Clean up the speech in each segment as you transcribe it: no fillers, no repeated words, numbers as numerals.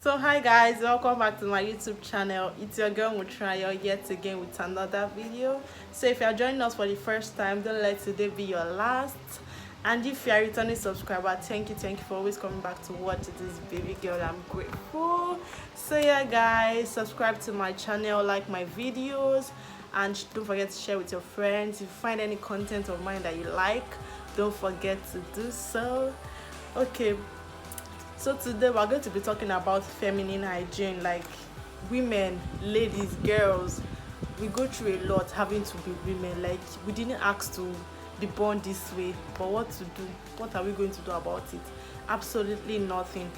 So hi guys, welcome back to my YouTube channel. It's your girl Motunrayohh yet again with another video. So if you are joining us for the first time, don't let today be your last. And if you are a returning subscriber, thank you for always coming back to watch this baby girl. I'm grateful. So yeah guys, subscribe to my channel, like my videos, and don't forget to share with your friends. If you find any content of mine that you like, don't forget to do so. Okay, so today we're going to be talking about feminine hygiene. Like, women, ladies, girls, we go through a lot having to be women. Like, we didn't ask to be born this way, but what to do? What are we going to do about it? Absolutely nothing.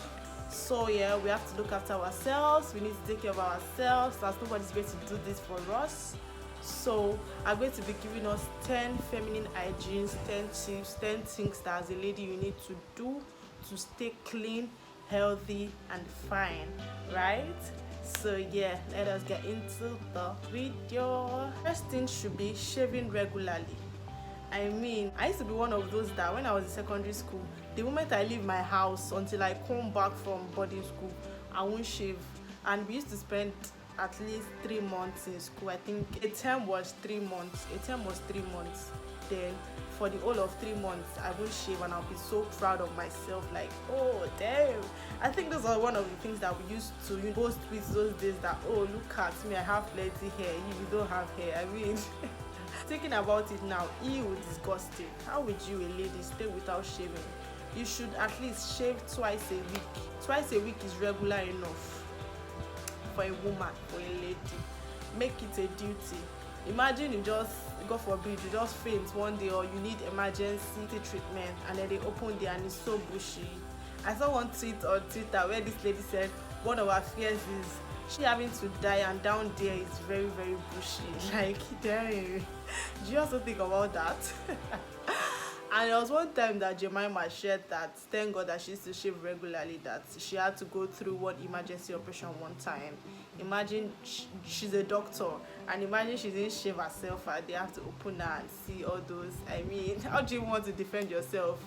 So yeah, we have to look after ourselves. We need to take care of ourselves, as nobody's going to do this for us. So I'm going to be giving us 10 feminine hygienes, 10 tips, 10 things that as a lady you need to do to stay clean, healthy and fine, right? So yeah, let us get into the video. First thing should be shaving regularly. I mean, I used to be one of those that when I was in secondary school, the moment I leave my house until I come back from boarding school, I won't shave. And we used to spend at least 3 months in school. I think a term was 3 months. Then for the whole of 3 months, I won't shave, and I'll be so proud of myself. Like, oh damn! I think those are one of the things that we used to boast with those days. That, oh, look at me, I have plenty hair. You don't have hair. I mean. Thinking about it now, ew, disgusting. How would you, a lady, stay without shaving? You should at least shave twice a week. Twice a week is regular enough for a woman, for a lady. Make it a duty. Imagine you just, God forbid, you just faint one day, or you need emergency treatment, and then they open there and it's so bushy. I saw one tweet on Twitter where this lady said one of her fears is she having to die, and down there is very bushy. Like, damn. Do you also think about that? And there was one time that Jemima shared that thank God that she used to shave regularly, that she had to go through one emergency operation one time. Imagine she's a doctor, and imagine she didn't shave herself and they have to open her and see all those. I mean, how do you want to defend yourself?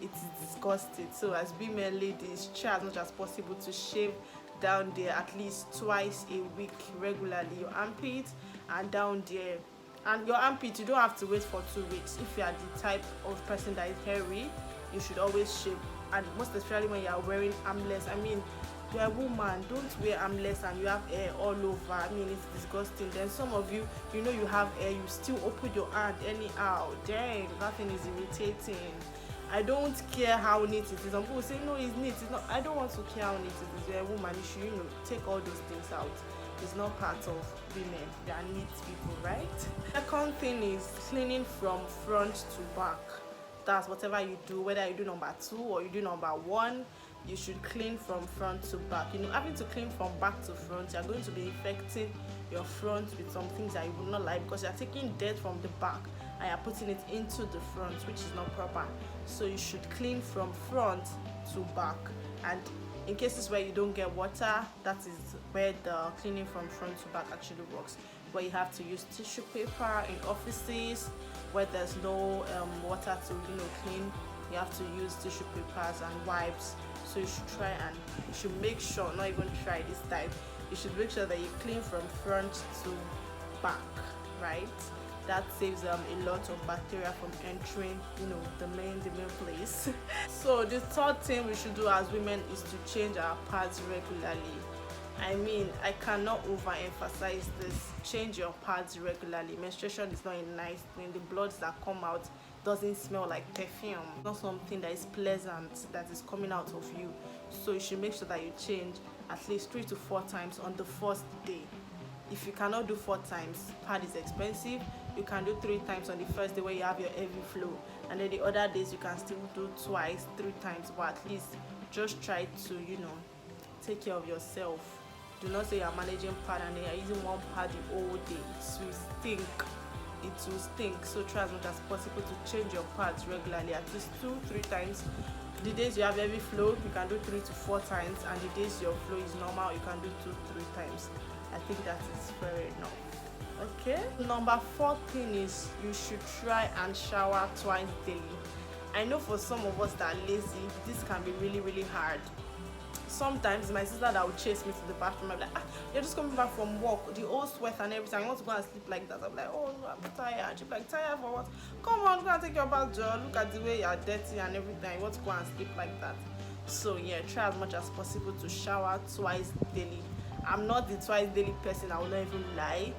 It is disgusting. So as women, ladies, try as much as possible to shave down there at least twice a week regularly. Your armpit and down there. And your armpit, you don't have to wait for 2 weeks. If you are the type of person that is hairy, you should always shave. And most especially when you are wearing armless. I mean, you're a woman, don't wear armless and you have hair all over. I mean, it's disgusting. Then some of you, you know you have hair, you still open your hand anyhow. Dang, that thing is irritating. I don't care how neat it is. Some people say, no, it's neat. It's not. I don't want to care how neat it is. You're a woman, you should, take all those things out. It's not part of women. They are neat people, right? Second thing is cleaning from front to back. That's whatever you do, whether you do number 2 or you do number 1, you should clean from front to back. Having to clean from back to front, you're going to be affecting your front with some things that you would not like, because you're taking dirt from the back and you're putting it into the front, which is not proper. So you should clean from front to back. And in cases where you don't get water, that is where the cleaning from front to back actually works, where you have to use tissue paper in offices where there's no water to clean. You have to use tissue papers and wipes. So you should try, and you should make sure, not even try this time, you should make sure that you clean from front to back, right? That saves a lot of bacteria from entering the main place. So the third thing we should do as women is to change our pads regularly. I mean, I cannot overemphasize this. Change your pads regularly. Menstruation is not a nice thing. The bloods that come out doesn't smell like perfume. It's not something that is pleasant that is coming out of you. So you should make sure that you change at least 3 to 4 times on the first day. If you cannot do 4 times, pad is expensive. You can do 3 times on the first day where you have your heavy flow, and then the other days you can still do twice, 3 times, but at least just try to take care of yourself. Do not say you're managing pad and then you're using one pad the whole day. It will stink. So try as much as possible to change your pads regularly, at least 2-3 times. The days you have heavy flow, you can do 3 to 4 times, and the days your flow is normal, you can do 2-3 times. I think that is fair enough. Okay, number 4 thing is you should try and shower twice daily. I know for some of us that are lazy, this can be really hard. sometimes my sister that would chase me to the bathroom. I'm like, you're just coming back from work, the old sweat and everything, you want to go and sleep like that. I'm like, oh no, I'm tired. She's like, tired for what? Come on, go and take your bath, Joe. Look at the way you're dirty and everything, you want to go and sleep like that. So yeah, try as much as possible to shower twice daily. I'm not the twice daily person, I will not even lie,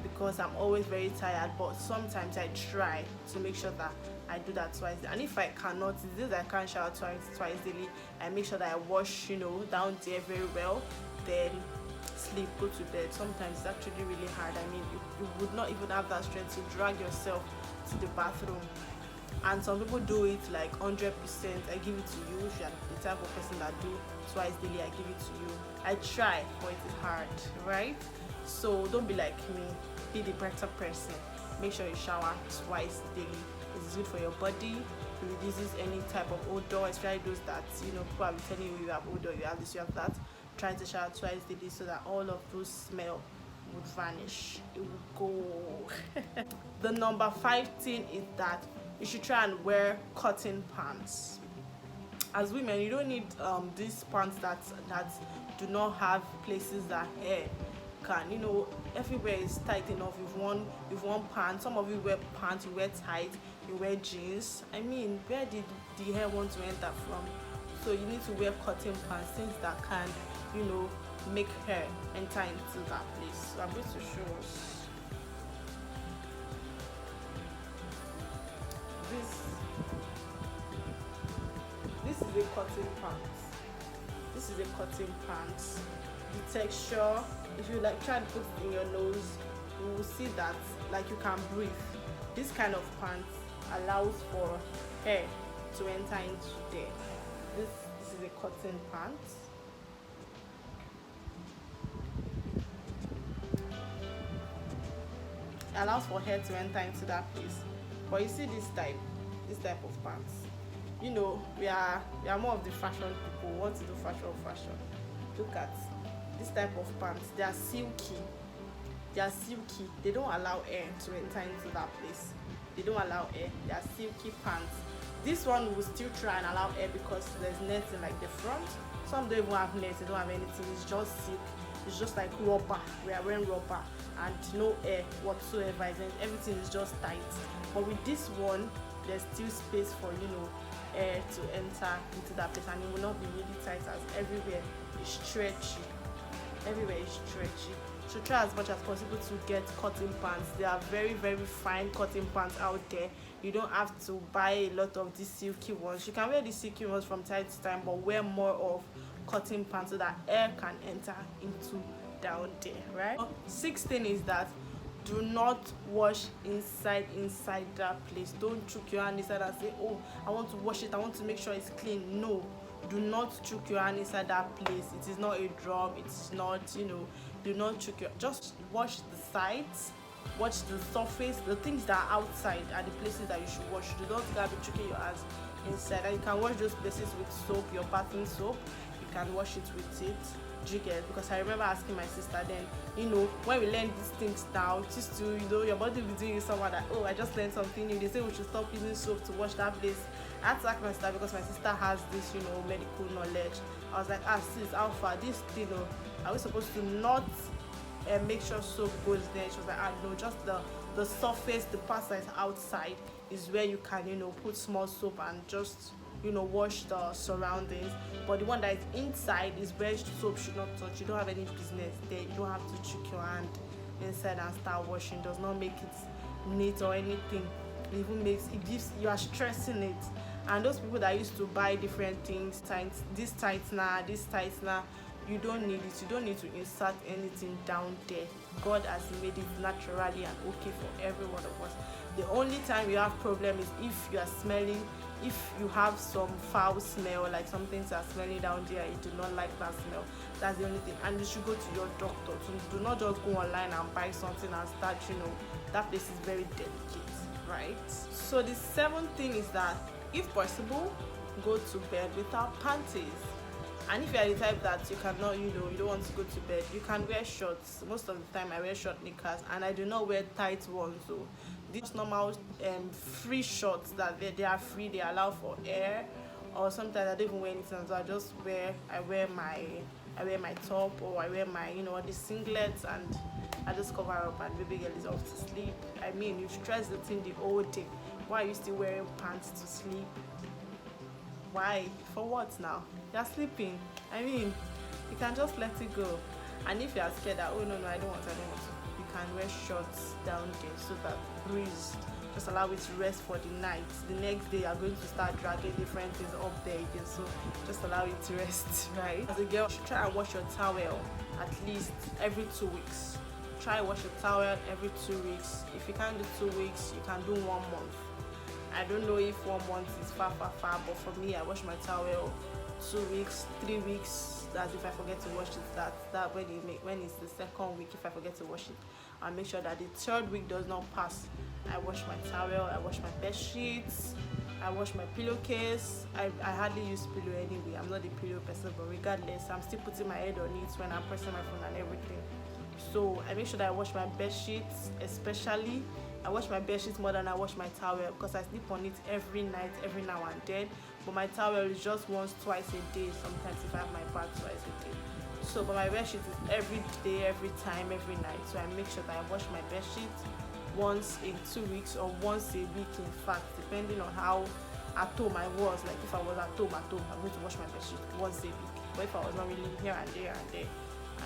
because I'm always very tired, but sometimes I try to make sure that I do that twice. And if I cannot, this I can't shower twice daily, I make sure that I wash, down there very well, then sleep, go to bed. Sometimes it's actually really hard. I mean, you would not even have that strength to drag yourself to the bathroom. And some people do it like 100%. I give it to you. If you're the type of person that do twice daily, I give it to you. I try, but it is hard, right? So don't be like me, be the better person. Make sure you shower twice daily. It's good for your body. It reduces any type of odor, especially those that people will be telling you have odor, you have this, you have that. Try to shower twice daily so that all of those smell would vanish. It would go. The number 5 thing is that you should try and wear cotton pants. As women, you don't need these pants that do not have places that hair can, everywhere is tight enough. You've worn pants. Some of you wear pants, you wear tight, you wear jeans. I mean, where did the hair want to enter from? So you need to wear cotton pants, things that can, make hair enter into that place. So I'm going to show us. This is a cotton pants. This is a cotton pants. The texture, if you try to put it in your nose, you will see that you can breathe. This kind of pants allows for hair to enter into there. This is a cotton pants. It allows for hair to enter into that place. But you see this type of pants, we are more of the fashion people. We want to do fashion. Look at this type of pants. They are silky. They don't allow air to enter into that place. They don't allow air. They are silky pants. This one will still try and allow air because there's netting like the front. Some don't even have nets. They don't have anything. It's just silk. It's just like rubber. We are wearing rubber and no air whatsoever. Everything is just tight. But with this one, there's still space for air to enter into that place, and it will not be really tight as everywhere is stretchy. So try as much as possible to get cotton pants. There are very, very fine cotton pants out there. You don't have to buy a lot of these silky ones. You can wear the silky ones from time to time, but wear more of cotton pants so that air can enter into down there, right? 6th thing is that do not wash inside that place. Don't choke your hand inside and say, oh, I want to wash it, I want to make sure it's clean. No, do not choke your hand inside that place. It is not a drum. It's not, do not choke your, just wash the sides, wash the surface. The things that are outside are the places that you should wash. You don't gotta be choking your hands inside. And you can wash those places with soap, your bathing soap. You can wash it with it. Do you get? Because I remember asking my sister then, when we learn these things now, it used to, your body will be doing someone that, oh, I just learned something new. They say we should stop using soap to wash that place. I had to ask my sister because my sister has this, medical knowledge. I was like, sis, how far? This, are we supposed to not make sure soap goes there? She was like, no, just the surface, the part that is outside is where you can, put small soap and just wash the surroundings, but the one that is inside is where soap should not touch. You don't have any business there. You don't have to choke your hand inside and start washing. It does not make it neat or anything. It even you are stressing it. And those people that used to buy different things, this tightener, you don't need it. You don't need to insert anything down there. God has made it naturally and okay for every one of us. The only time you have problem is if you are smelling, if you have some foul smell, like some things are smelling down there, you do not like that smell. That's the only thing. And you should go to your doctor. So do not just go online and buy something and start, that place is very delicate, right? So the 7th thing is that if possible, go to bed without panties. And if you are the type that you cannot, you don't want to go to bed, you can wear shorts. Most of the time I wear short knickers and I do not wear tight ones. So these normal free shorts that they are free, they allow for air, or sometimes I don't even wear anything, so I wear my top, or I wear my, the singlets, and I just cover up, and baby girl is off to sleep. I mean, you stress the thing the whole day. Why are you still wearing pants to sleep? Why? For what now? You're sleeping. I mean, you can just let it go. And if you're scared that, oh no, I don't want to, you can wear shorts down there so that breeze just allow it to rest for the night. The next day you're going to start dragging different things up there again, so just allow it to rest, right? As a girl, you should try and wash your towel at least every 2 weeks. Try and wash your towel every 2 weeks. If you can't do 2 weeks, you can do 1 month. I don't know if 1 month is far, but for me, I wash my towel 2 weeks, 3 weeks. That's if I forget to wash it. That when it's the second week, if I forget to wash it, I'll make sure that the 3rd week does not pass. I wash my towel, I wash my bed sheets, I wash my pillowcase. I hardly use pillow anyway. I'm not a pillow person, but regardless, I'm still putting my head on it when I'm pressing my phone and everything. So I make sure that I wash my bed sheets, especially. I wash my bed sheets more than I wash my towel, because I sleep on it every night, every now and then. But my towel is just once, twice a day. Sometimes if I have my bath, twice a day. So, but my bed sheet is every day, every time, every night. So I make sure that I wash my bed sheet once in 2 weeks, or once a week, in fact, depending on how at home I was. Like if I was at home, I'm going to wash my bed sheet once a week. But if I was not really here and there,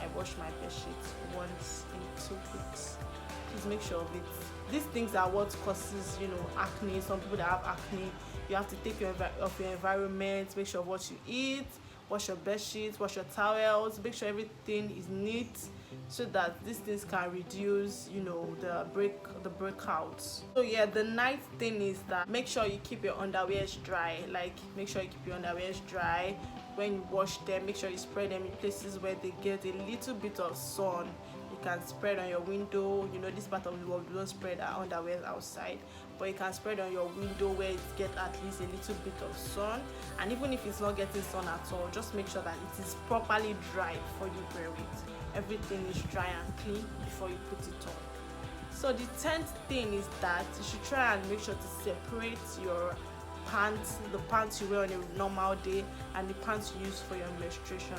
I wash my bed sheet once in 2 weeks. Please make sure of it. These things are what causes, acne. Some people that have acne, you have to take care of your environment, make sure of what you eat, wash your bed sheets, wash your towels, make sure everything is neat, so that these things can reduce, the breakouts. So yeah, the ninth thing is that make sure you keep your underwears dry. Like, make sure you keep your underwears dry. When you wash them, make sure you spread them in places where they get a little bit of sun. You can spread on your window. This part of the world, we don't spread our underwear outside, but you can spread on your window where it gets at least a little bit of sun. And even if it's not getting sun at all, just make sure that it is properly dry before you wear it. Everything is dry and clean before you put it on. So the 10th thing is that you should try and make sure to separate your pants, the pants you wear on a normal day and the pants you use for your menstruation.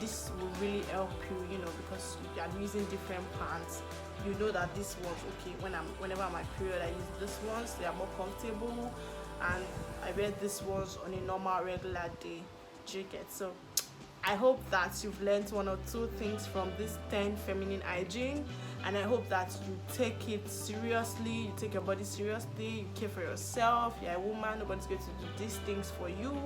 This will really help you, because you are using different pants. You know that this one's okay. Whenever I'm my period, I use this ones. They are more comfortable, and I wear these ones on a normal, regular day. Do you get? So I hope that you've learned 1 or 2 things from this 10 feminine hygiene, and I hope that you take it seriously, you take your body seriously, you care for yourself. You're a woman, nobody's going to do these things for you,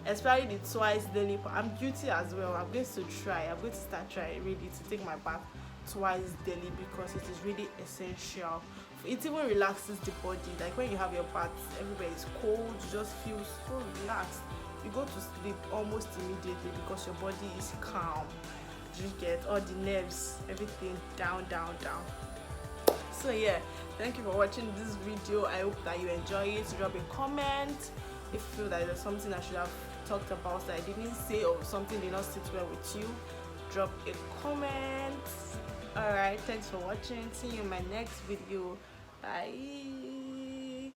especially the twice daily. I'm guilty as well. I'm going to start trying really to take my bath twice daily, because it is really essential. It even relaxes the body. Like when you have your bath, everywhere is cold, you just feel so relaxed. You go to sleep almost immediately because your body is calm. You get all the nerves, everything down. So yeah, thank you for watching this video. I hope that you enjoy it. Drop a comment if you feel that there's something I should have talked about that I didn't say, or something did not sit well with you. Drop a comment. Alright, thanks for watching. See you in my next video. Bye.